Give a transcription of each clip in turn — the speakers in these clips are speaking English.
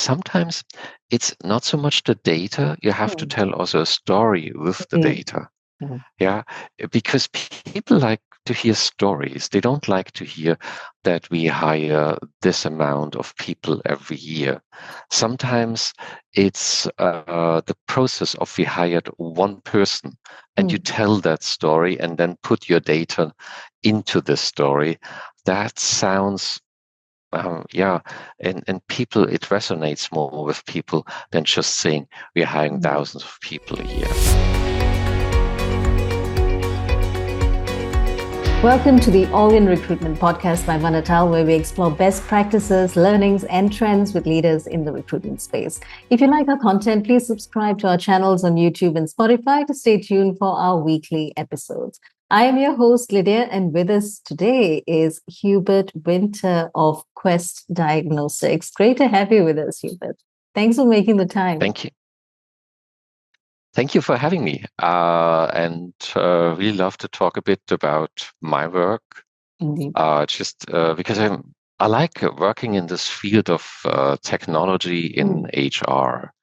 sometimes it's not so much the data. You have to Mm. tell also a story with the Indeed. data. Mhm. Yeah, because people like to hear stories. They don't like to hear that we hire this amount of people every year. Sometimes it's the process of we hired one person and you Mm. tell that story and then put your data into the story. That sounds, yeah, and people, it resonates more with people than just saying we're hiring Mm. thousands of people a year. Welcome to the All in Recruitment podcast by Manatal, where we explore best practices, learnings, and trends with leaders in the recruitment space. If you like our content, please subscribe to our channels on YouTube and Spotify to stay tuned for our weekly episodes. I am your host, Lydia, and with us today is Hubert Winter of Quest Diagnostics. Great to have you with us, Hubert. Thanks for making the time. Thank you. Thank you for having me. And really love to talk a bit about my work. Indeed. Just because I like working in this field of technology in Mm. HR,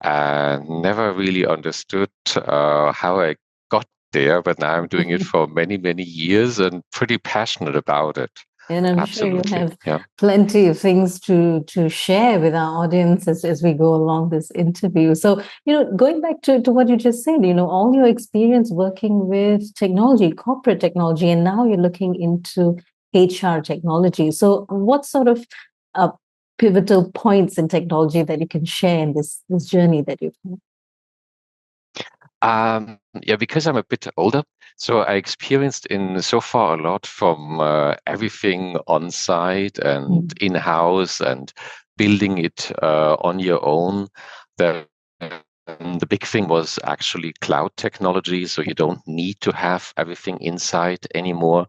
and never really understood how I got there. But now I'm doing it for many, many years and pretty passionate about it. And I'm sure you Absolutely. have Yeah. plenty of things to share with our audience as we go along this interview. So, going back to what you just said, all your experience working with technology, corporate technology, and now you're looking into HR technology. So, what sort of uh, pivotal points in technology that you can share in this journey that you've had? Yeah, because I'm a bit older, so I experienced in so far a lot from everything on site and Mm. in-house and building it on your own. The the big thing was actually cloud technology, so you don't need to have everything inside anymore,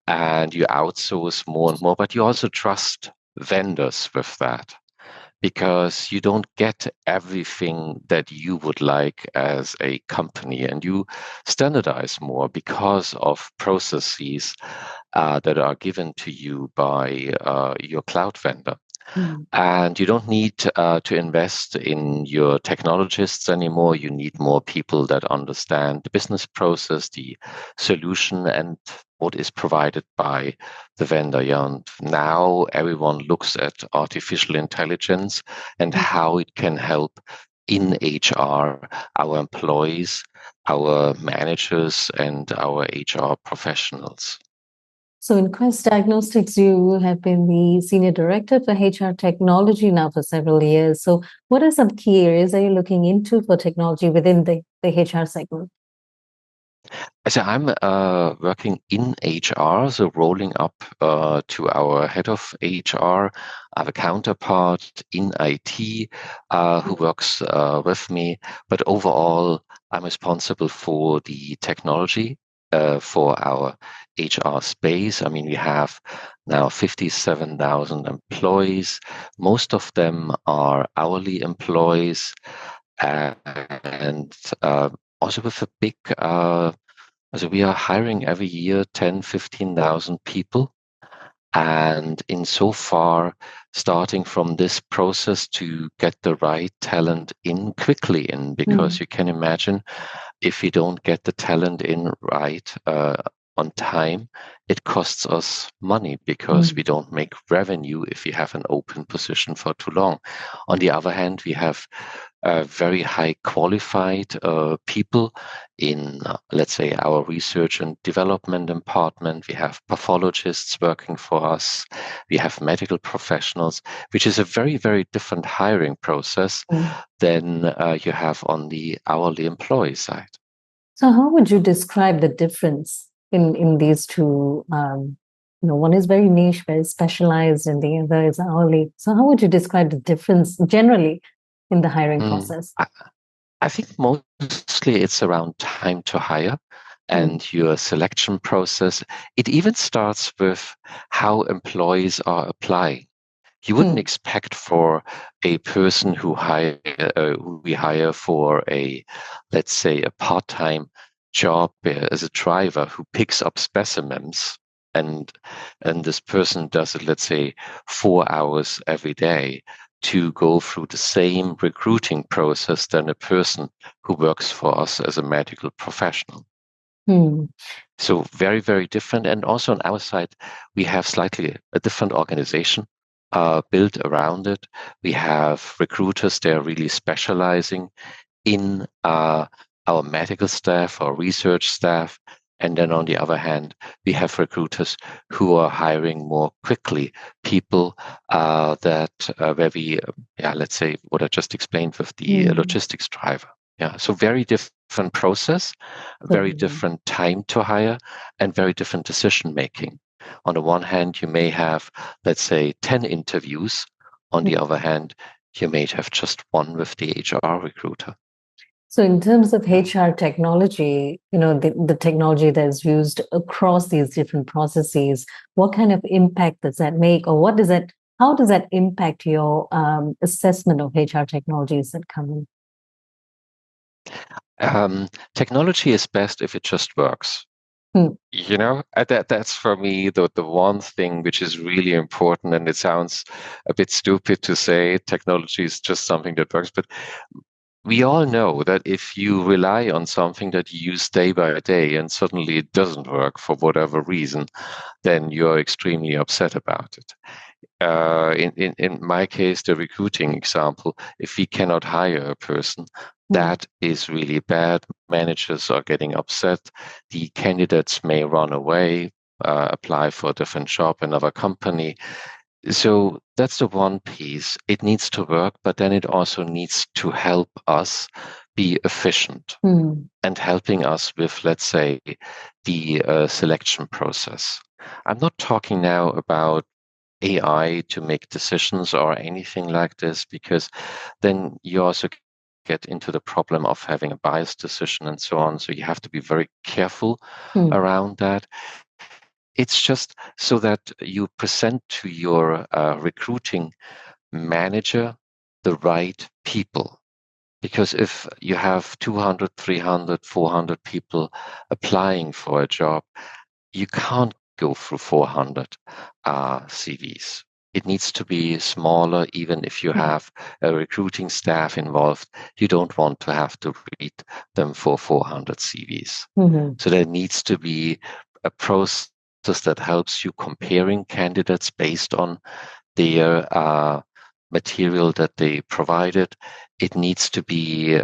and you outsource more and more, but you also trust vendors with that because you don't get everything that you would like as a company, and you standardize more because of processes that are given to you by your cloud vendor. Mm. And you don't need to invest in your technologists anymore. You need more people that understand the business process, the solution, and what is provided by the vendor. Yeah, and now everyone looks at artificial intelligence and how it can help in HR, our employees, our managers, and our HR professionals. So in Quest Diagnostics, you have been the senior director for HR technology now for several years. So what are some key areas that you're looking into for technology within the HR segment? So I'm working in HR, so rolling up to our head of HR. I have a counterpart in IT who works with me, but overall, I'm responsible for the technology for our HR space. I mean, we have now 57,000 employees. Most of them are hourly employees, and also with a big so we are hiring every year 10, 15,000 people. And in so far, starting from this process to get the right talent in quickly in, because Mm. you can imagine if you don't get the talent in right on time, it costs us money because we Mm. don't make revenue if we have an open position for too long. On the other hand, we have very high qualified people in, let's say, our research and development department. We have pathologists working for us. We have medical professionals, which is a very, very different hiring process Mm. than you have on the hourly employee side. So how would you describe the difference in these two? One is very niche, very specialized, and the other is hourly. So how would you describe the difference generally in the hiring Mm. process? I think mostly it's around time to hire Mm. and your selection process. It even starts with how employees are applying. You wouldn't Mm. expect for a person who we hire for a, let's say, a part-time job as a driver who picks up specimens, and this person does it, let's say, 4 hours every day. to go through the same recruiting process than a person who works for us as a medical professional. So very, very different. And also on our side, we have slightly a different organization built around it. We have recruiters, they're really specializing in our medical staff, our research staff. And then on the other hand, we have recruiters who are hiring more quickly people where we, let's say what I just explained with the logistics driver. Yeah, so very different process, very different time to hire, and very different decision making. On the one hand, you may have, let's say, 10 interviews. On the other hand, you may have just one with the HR recruiter. So in terms of HR technology, the technology that is used across these different processes, what kind of impact does that make, or how does that impact your assessment of HR technologies that come in? Technology is best if it just works. That's for me the one thing which is really important, and it sounds a bit stupid to say technology is just something that works, but we all know that if you rely on something that you use day by day and suddenly it doesn't work for whatever reason, then you're extremely upset about it. In my case, the recruiting example, if we cannot hire a person, that is really bad. Managers are getting upset. The candidates may run away, apply for a different job, another company. So that's the one piece. It needs to work, but then it also needs to help us be efficient and helping us with, let's say, the selection process. I'm not talking now about AI to make decisions or anything like this, because then you also get into the problem of having a biased decision and so on. So you have to be very careful around that. It's just so that you present to your recruiting manager the right people. Because if you have 200, 300, 400 people applying for a job, you can't go through 400 CVs. It needs to be smaller. Even if you have a recruiting staff involved, you don't want to have to read them for 400 CVs. So there needs to be a process that helps you comparing candidates based on their material that they provided. It needs to be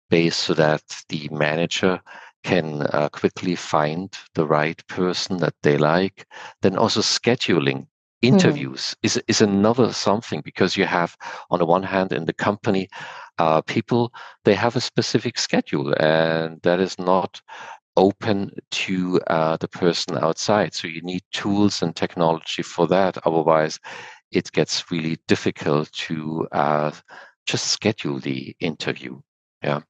based so that the manager can quickly find the right person that they like. Then also scheduling interviews is another something, because you have, on the one hand, in the company, people, they have a specific schedule, and that is not open to the person outside. So you need tools and technology for that. Otherwise, it gets really difficult to just schedule the interview. Yeah.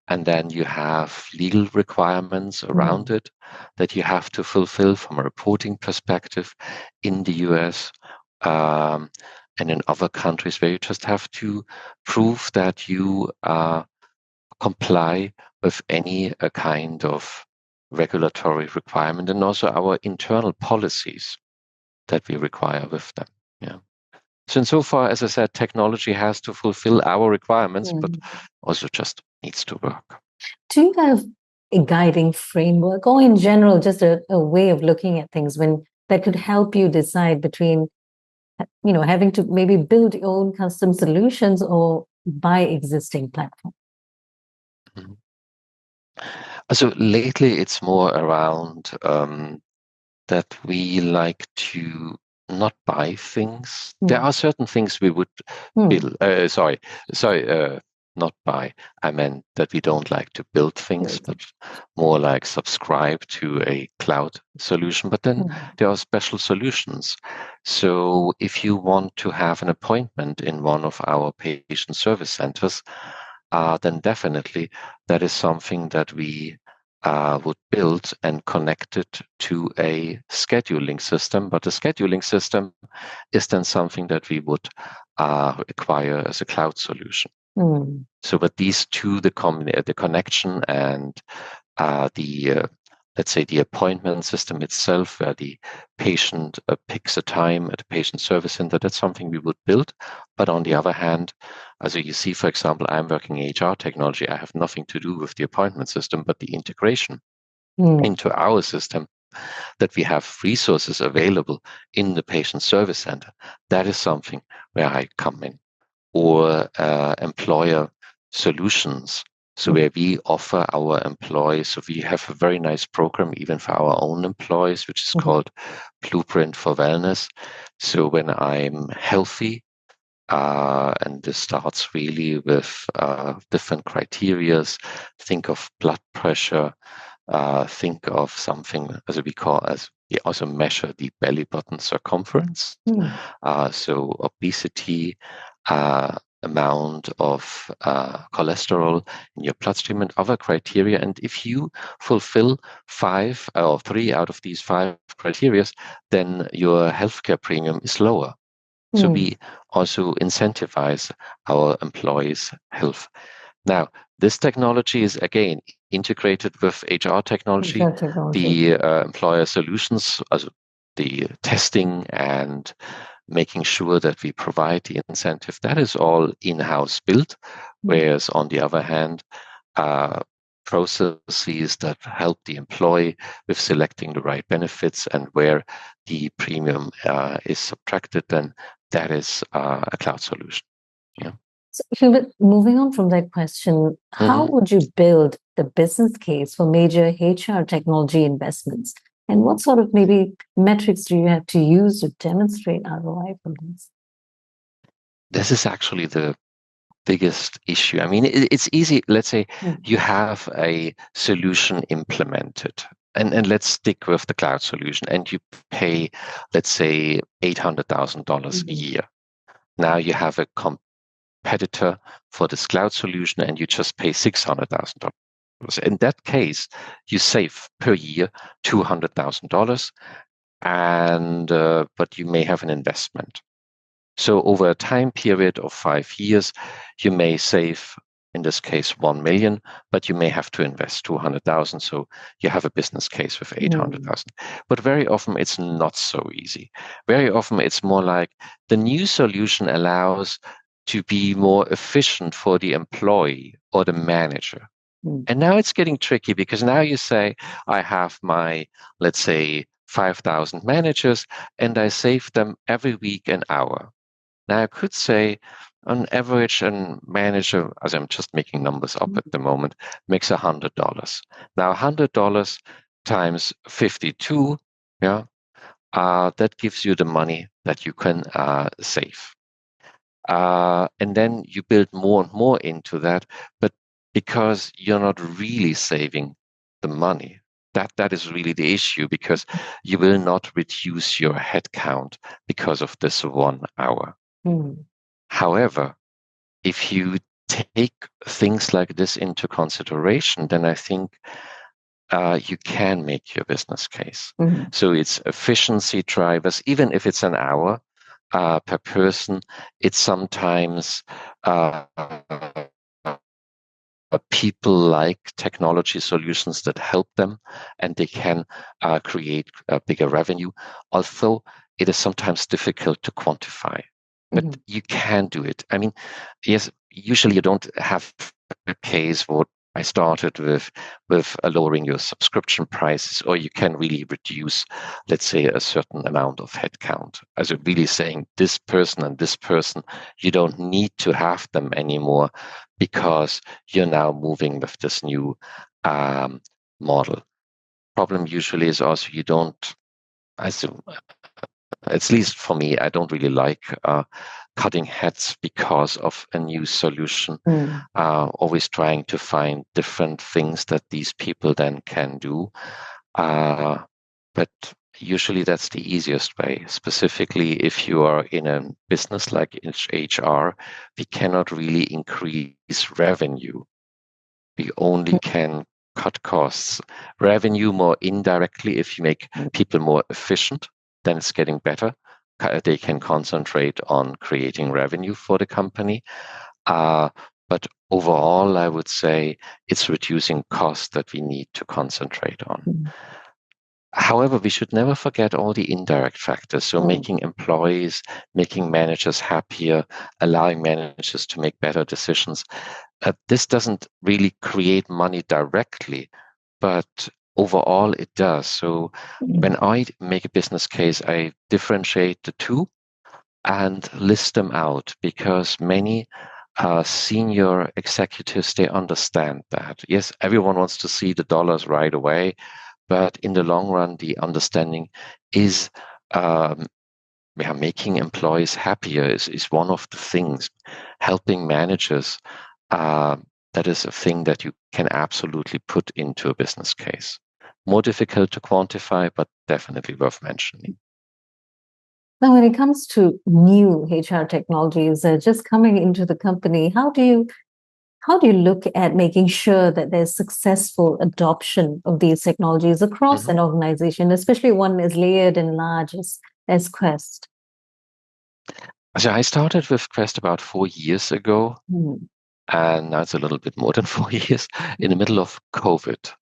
And then you have legal requirements around it that you have to fulfill from a reporting perspective in the US and in other countries, where you just have to prove that you comply with any kind of regulatory requirement, and also our internal policies that we require with them. Yeah. So far, as I said, technology has to fulfill our requirements, but also just needs to work. Do you have a guiding framework, or in general, just a way of looking at things that could help you decide between, having to maybe build your own custom solutions or buy existing platforms? So lately, it's more around that we like to not buy things. There are certain things we would build. Not buy. I meant that we don't like to build things, but more like subscribe to a cloud solution. But then there are special solutions. So if you want to have an appointment in one of our patient service centers, then definitely that is something that we would build and connect it to a scheduling system. But the scheduling system is then something that we would acquire as a cloud solution. So, but these two, the connection and the let's say, the appointment system itself, where the patient picks a time at a patient service center. That's something we would build. But on the other hand, as you see, for example, I'm working in HR technology. I have nothing to do with the appointment system, but the integration into our system, that we have resources available in the patient service center. That is something where I come in. Or employer solutions. So where we offer our employees, so we have a very nice program even for our own employees, which is called Blueprint for Wellness. So when I'm healthy, and this starts really with different criterias, think of blood pressure, think of something as we also measure the belly button circumference. So obesity, amount of cholesterol in your bloodstream and other criteria. And if you fulfill 5 or 3 out of these 5 criteria, then your healthcare premium is lower. So we also incentivize our employees' health. Now, this technology is, again, integrated with HR technology, the employer solutions, also the testing and making sure that we provide the incentive. That is all in-house built, whereas on the other hand, processes that help the employee with selecting the right benefits and where the premium is subtracted, then that is a cloud solution. Yeah. So, Hubert, moving on from that question, how would you build the business case for major HR technology investments? And what sort of maybe metrics do you have to use to demonstrate ROI from this? This is actually the biggest issue. I mean, it's easy. Let's say you have a solution implemented, and let's stick with the cloud solution, and you pay, let's say, $800,000 a year. Now you have a competitor for this cloud solution, and you just pay $600,000. In that case, you save per year $200,000, and but you may have an investment. So over a time period of 5 years, you may save, in this case, 1 million, but you may have to invest 200,000. So you have a business case with 800,000. But very often it's not so easy. Very often it's more like the new solution allows to be more efficient for the employee or the manager. And now it's getting tricky, because now you say, I have my, let's say, 5,000 managers, and I save them every week an hour. Now I could say, on average, a manager, as I'm just making numbers up at the moment, makes $100. Now $100 times 52, that gives you the money that you can save. And then you build more and more into that, but because you're not really saving the money, that is really the issue, because you will not reduce your headcount because of this 1 hour. However, if you take things like this into consideration, then I think you can make your business case. So it's efficiency drivers, even if it's an hour per person. It's sometimes people like technology solutions that help them, and they can create a bigger revenue. Although it is sometimes difficult to quantify, but you can do it. I mean, yes, usually you don't have a case what I started with lowering your subscription prices, or you can really reduce, let's say, a certain amount of headcount. As really saying, this person and this person, you don't need to have them anymore, because you're now moving with this new model. Problem usually is also you don't, at least for me, I don't really like cutting heads because of a new solution. Always trying to find different things that these people then can do. But usually that's the easiest way. Specifically, if you are in a business like HR, we cannot really increase revenue. We only can cut costs. Revenue more indirectly, if you make people more efficient, then it's getting better. They can concentrate on creating revenue for the company. But overall, I would say it's reducing costs that we need to concentrate on. Mm. However, we should never forget all the indirect factors. So making employees, making managers happier, allowing managers to make better decisions. This doesn't really create money directly, but overall it does. So when I make a business case, I differentiate the two and list them out, because many senior executives, they understand that. Yes, everyone wants to see the dollars right away, but in the long run, the understanding is making employees happier is one of the things. Helping managers, that is a thing that you can absolutely put into a business case. More difficult to quantify, but definitely worth mentioning. Now, when it comes to new HR technologies just coming into the company, how do you look at making sure that there's successful adoption of these technologies across an organization, especially one as layered and large as Quest? So I started with Quest about 4 years ago, and now it's a little bit more than 4 years, in the middle of COVID.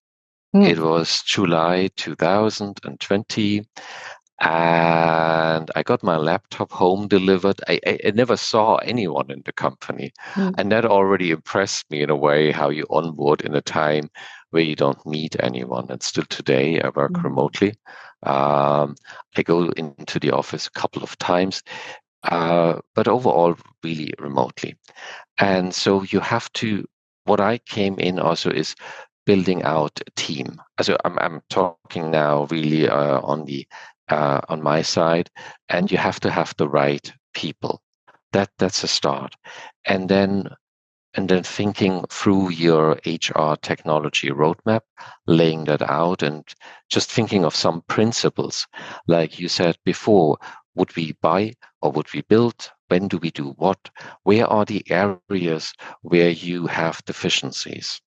It was July 2020. And I got my laptop home delivered. I never saw anyone in the company. And that already impressed me in a way, how you onboard in a time where you don't meet anyone. And still today, I work remotely. I go into the office a couple of times, but overall, really remotely. And so you have to, what I came in also is building out a team. So I'm talking now really on my side, and you have to have the right people. That's a start, and then thinking through your HR technology roadmap, laying that out, and just thinking of some principles, like you said before. Would we buy or would we build? When do we do what? Where are the areas where you have deficiencies?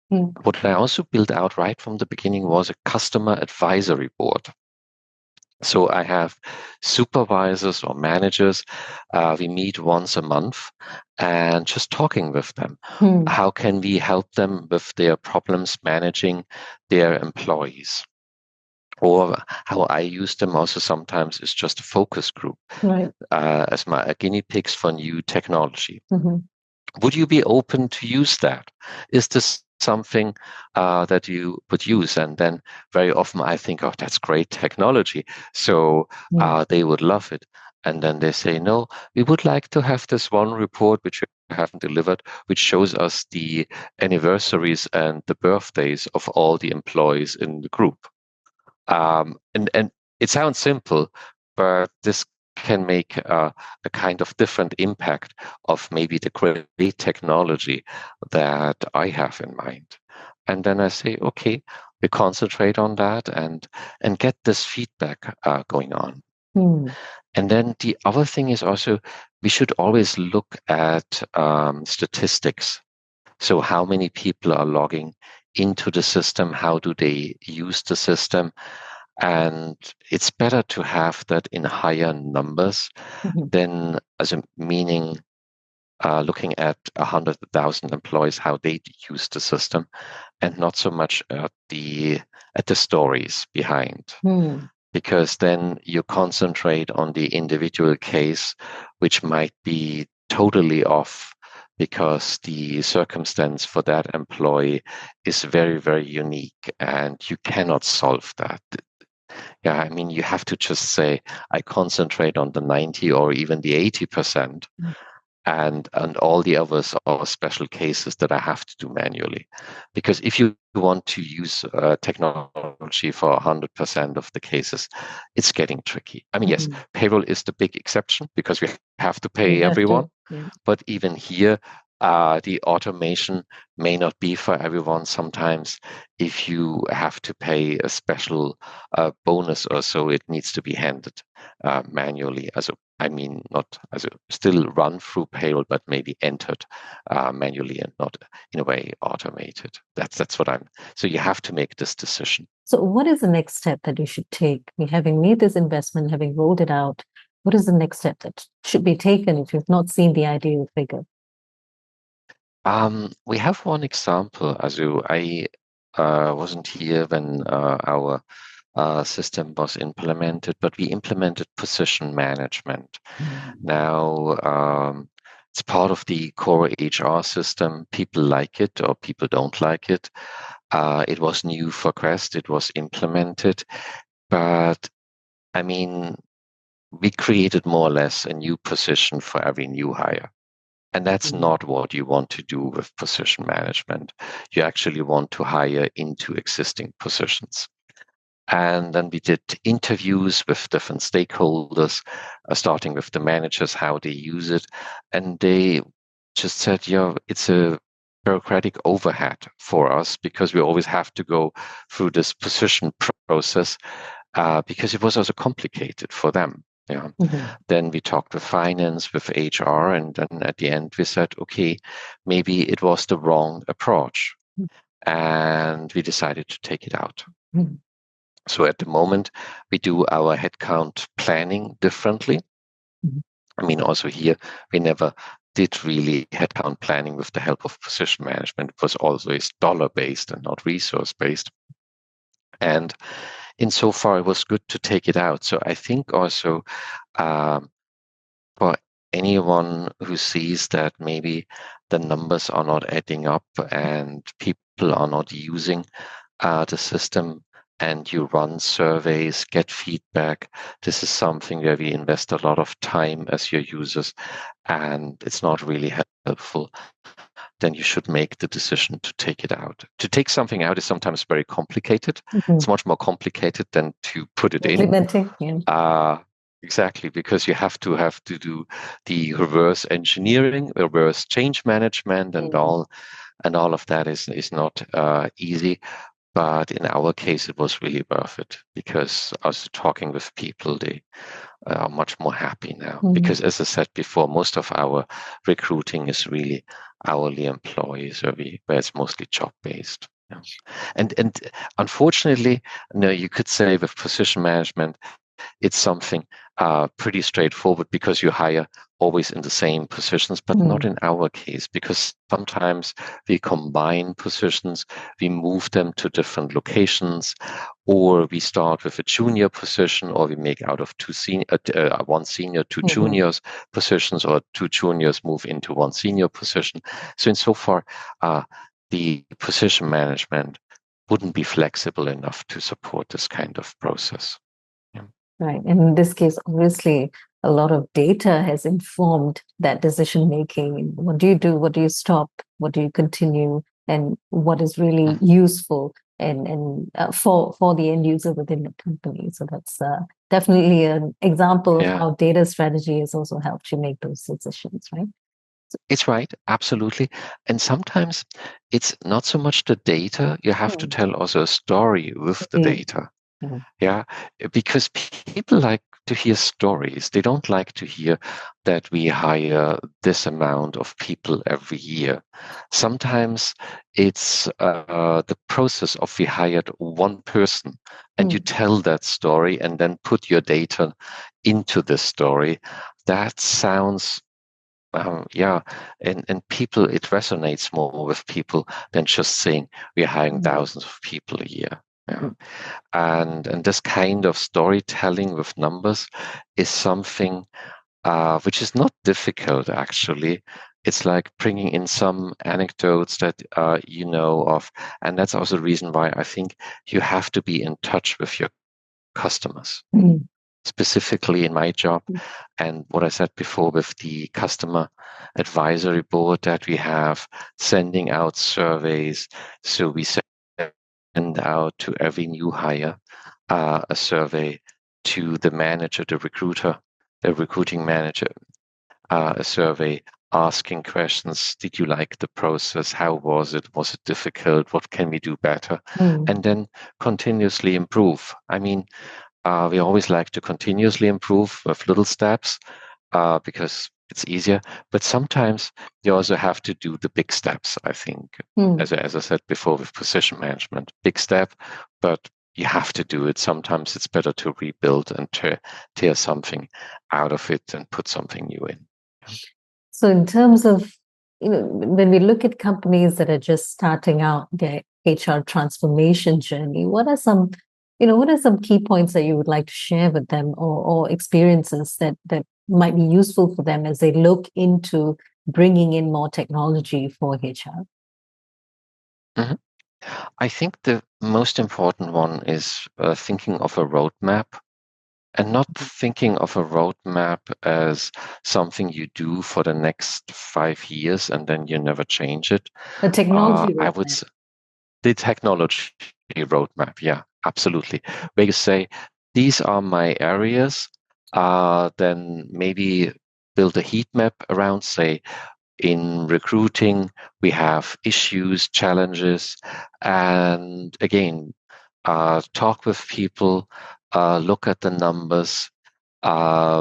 What I also built out right from the beginning was a customer advisory board. So I have supervisors or managers. We meet once a month and just talking with them. How can we help them with their problems managing their employees? Or how I use them also sometimes is just a focus group, as my guinea pigs for new technology. Would you be open to use that? Is this something that you would use? And then very often I think, oh, that's great technology. So they would love it. And then they say, no, we would like to have this one report which we haven't delivered, which shows us the anniversaries and the birthdays of all the employees in the group. And it sounds simple, but this can make a kind of different impact of maybe the great technology that I have in mind. And then I say, okay, we concentrate on that and get this feedback going on. And then the other thing is also, we should always look at statistics. So how many people are logging into the system? How do they use the system? And it's better to have that in higher numbers than as a meaning looking at 100,000 employees, how they use the system, and not so much at the stories behind. Because then you concentrate on the individual case, which might be totally off because the circumstance for that employee is very, very unique and you cannot solve that. Yeah, I mean, you have to just say, I concentrate on the 90 or even the 80%, and all the others are special cases that I have to do manually. Because if you want to use technology for 100% of the cases, it's getting tricky. I mean, yes, payroll is the big exception because we have to pay everyone. But even here, the automation may not be for everyone. Sometimes if you have to pay a special bonus or so, it needs to be handed manually. I mean, not as a still run through payroll, but maybe entered manually and not in a way automated. That's what so you have to make this decision. So what is the next step that you should take? Having made this investment, having rolled it out, what is the next step that should be taken if you've not seen the ideal figure? We have one example. Also, I wasn't here when our system was implemented, but we implemented position management. Now, it's part of the core HR system. People like it or people don't like it. It was new for Quest. It was implemented, but I mean, we created more or less a new position for every new hire. And that's not what you want to do with position management. You actually want to hire into existing positions. And then we did interviews with different stakeholders, starting with the managers, how they use it. And they just said, yeah, it's a bureaucratic overhead for us because we always have to go through this position process because it was also complicated for them. Yeah. Then we talked with finance, with HR, and then at the end we said, okay, maybe it was the wrong approach. And we decided to take it out. So at the moment, we do our headcount planning differently. I mean, also here, we never did really headcount planning with the help of position management. It was always dollar-based and not resource-based. And insofar, it was good to take it out. So I think also for anyone who sees that maybe the numbers are not adding up and people are not using the system, and you run surveys, get feedback. This is something where we invest a lot of time as your users, and it's not really helpful. Then you should make the decision to take it out. To take something out is sometimes very complicated. It's much more complicated than to put it Implementing, in. Exactly, because you have to do the reverse engineering, reverse change management, and all of that is not easy. But in our case, it was really worth it because I was talking with people, they are much more happy now. Because as I said before, most of our recruiting is really hourly employees, where it's mostly job-based. Yeah. And unfortunately, you could say with position management, it's something pretty straightforward because you hire always in the same positions, but not in our case, because sometimes we combine positions, we move them to different locations, or we start with a junior position, or we make out of one senior, two juniors positions, or two juniors move into one senior position. So insofar, the position management wouldn't be flexible enough to support this kind of process. Right. And in this case, obviously, a lot of data has informed that decision making. What do you do? What do you stop? What do you continue? And what is really useful and for the end user within the company? So that's definitely an example of how data strategy has also helped you make those decisions, right? It's right, absolutely. And sometimes it's not so much the data. You have to tell also a story with the data. Yeah, because people like to hear stories. They don't like to hear that we hire this amount of people every year. Sometimes it's the process of we hired one person and you tell that story and then put your data into the story. That sounds and people, it resonates more with people than just saying we're hiring thousands of people a year. Yeah. And this kind of storytelling with numbers is something which is not difficult, actually. It's like bringing in some anecdotes that you know of. And that's also the reason why I think you have to be in touch with your customers. Specifically in my job, and what I said before with the customer advisory board that we have, sending out surveys. So we send out to every new hire a survey, to the manager, the recruiter, the recruiting manager, a survey asking questions. Did you like the process? How was it? Was it difficult? What can we do better? And then continuously improve. I mean, we always like to continuously improve with little steps because it's easier. But sometimes you also have to do the big steps, I think. As I said before, with position management, big step, but you have to do it. Sometimes it's better to rebuild and tear something out of it and put something new in. So in terms of when we look at companies that are just starting out their HR transformation journey, what are some key points that you would like to share with them, or experiences that might be useful for them as they look into bringing in more technology for HR? Mhm. I think the most important one is thinking of a roadmap, and not thinking of a roadmap as something you do for the next 5 years and then you never change it. The technology I would roadmap. the technology roadmap, yeah, absolutely. Where you say, these are my areas, then maybe build a heat map around, say, in recruiting, we have issues, challenges, and again, talk with people, look at the numbers,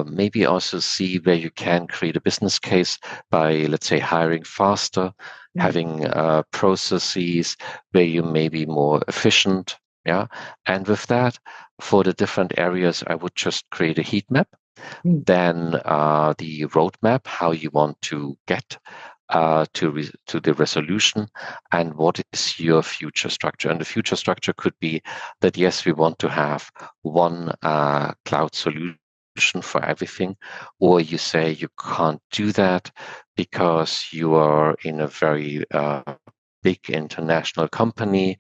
maybe also see where you can create a business case by, let's say, hiring faster, having processes where you may be more efficient. Yeah. And with that, for the different areas, I would just create a heat map. Then the roadmap, how you want to get to the resolution, and what is your future structure. And the future structure could be that, yes, we want to have one cloud solution for everything, or you say you can't do that because you are in a very big international company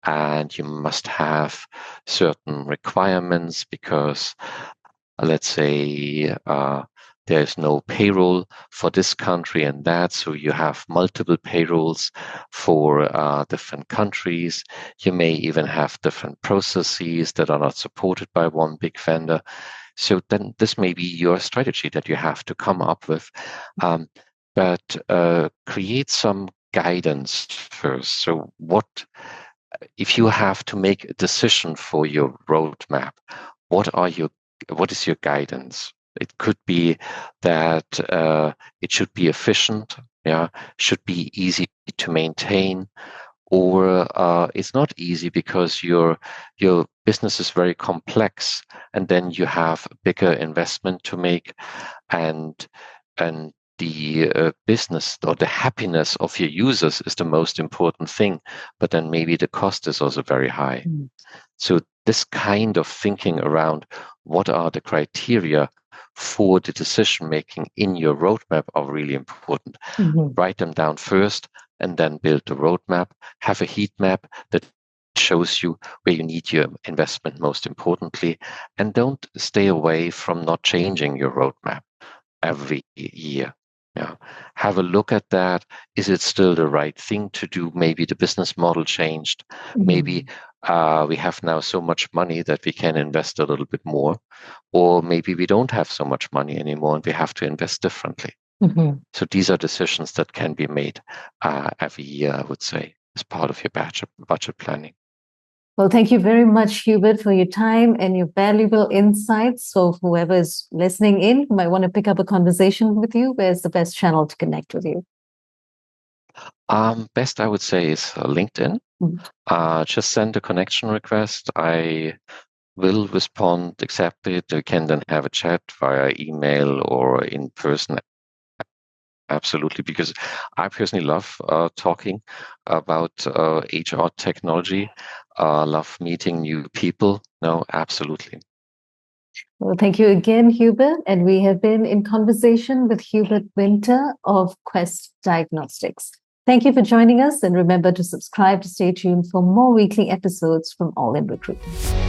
and you must have certain requirements because, let's say, there's no payroll for this country and that, so you have multiple payrolls for different countries. You may even have different processes that are not supported by one big vendor. So then this may be your strategy that you have to come up with, but create some guidance first. So if you have to make a decision for your roadmap, what is your guidance? It could be that it should be efficient, yeah, should be easy to maintain, or it's not easy because your business is very complex, and then you have a bigger investment to make, and the business or the happiness of your users is the most important thing, but then maybe the cost is also very high. So this kind of thinking around what are the criteria for the decision making in your roadmap are really important. Write them down first and then build the roadmap. Have a heat map that shows you where you need your investment most importantly, and don't stay away from not changing your roadmap every year. Yeah. Have a look at that. Is it still the right thing to do? Maybe the business model changed. Maybe we have now so much money that we can invest a little bit more. Or maybe we don't have so much money anymore and we have to invest differently. So these are decisions that can be made every year, I would say, as part of your budget planning. Well, thank you very much, Hubert, for your time and your valuable insights. So whoever is listening in who might want to pick up a conversation with you, where's the best channel to connect with you? Best, I would say, is LinkedIn. Just send a connection request. I will respond, accept it. We can then have a chat via email or in person. Absolutely, because I personally love talking about HR technology. Love meeting new people. No, absolutely. Well, thank you again, Hubert. And we have been in conversation with Hubert Winter of Quest Diagnostics. Thank you for joining us, and remember to subscribe to stay tuned for more weekly episodes from All in Recruitment.